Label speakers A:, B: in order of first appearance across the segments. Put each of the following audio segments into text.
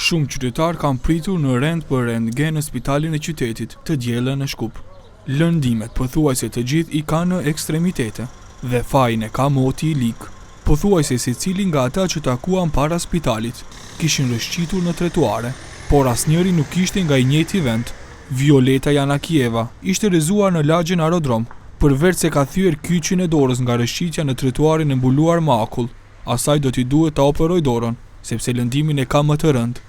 A: Shumë qytetarë kanë pritur në rend për rentgen në spitalin e qytetit të Diellën e Shkup. Lëndimet pothuajse të gjithë i kanë në ekstremitete dhe fajin e ka moti i lik. Pothuajse secili nga ata që takuan para spitalit kishin rëshqitur në tretuare, por asnjëri nuk ishte nga i njëjti vend. Violeta Janakieva ishte rrezuar në lagjen Aerodrom, përveç se ka thyer kyçin e dorës nga rëshqitja në tretuarin e mbuluar me akull. Asaj do t'i duhet ta operoj dorën, sepse lëndimin e ka më të rënd.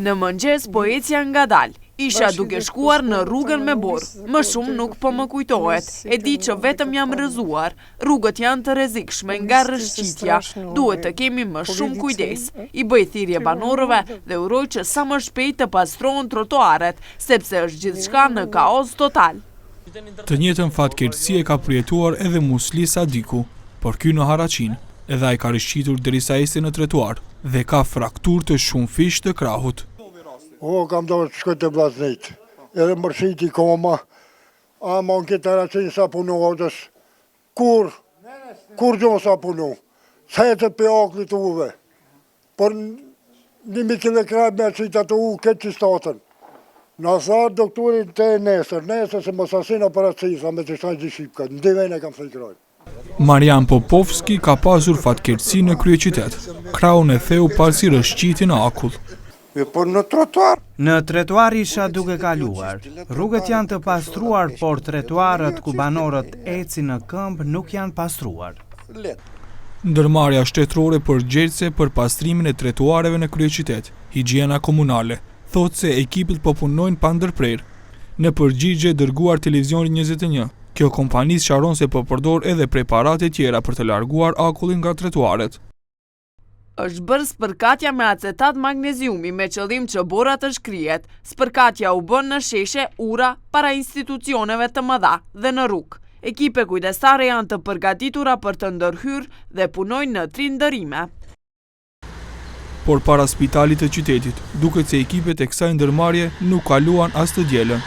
B: Në mëngjes po ecja ngadal, isha duke shkuar në rrugën me borë, më shumë nuk po më kujtohet, e di që vetëm jam rrëzuar, rrugët janë të rrezikshme nga rrëshqitja, duhet të kemi më shumë kujdes, i bëj thirrje banorëve dhe uroj që sa më shpejt të pastrohen trotuaret, sepse është gjithçka në kaos total.
A: Të njëjtën fatkeqësi e ka përjetuar edhe Musli Sadiku, por ky në Haraqin. Edhe ai ka rishqitur derisa ecte në tretuar dhe ka frakturë të shumë fish të krahut.
C: Kam dorë të shkoj të Vllaznik, edhe mërshiti koma, ama në këtë Haraqin sa punohetës, kur gjonë sa punu, sa jetët për aklit të uve, por 1.000 kg me qitat të u këtë qistatën. Në asar doktorin të nesër se mos asin operacisa me të shtajnë gjithë shqipka, në divene kam fejkrojnë.
A: Marian Popovski ka pasur fatkeqësi në kryeqytet. Krahun e theu pasi rëshqiti në akull.
C: Por në trotuar?
D: Në tretuar isha duke kaluar. Rrugët janë të pastruar, por tretuarët ku banorët ecin në këmbë nuk janë pastruar.
A: Ndërmarrja shtetërore përgjegjëse për pastrimin e tretuareve në kryeqytet, higjiena komunale, thotë se ekipet po punojnë pa ndërprerje. Në përgjigje dërguar Televizionit 21, kjo kompani sqaron se po përdor edhe preparate tjera për të larguar akullin nga tretuaret.
B: Është bërë spërkatja me acetat magneziumi me qëllim që bora të shkrihet. Spërkatja u bën në sheshe, ura, para institucioneve të mëdha dhe në rrugë. Ekipe kujdestare janë të përgatitura për të ndërhyrë dhe punojnë në 3 ndërrime.
A: Por para spitalit të qytetit, duket se ekipet e kësaj ndërmarrje nuk kaluan as të dielën.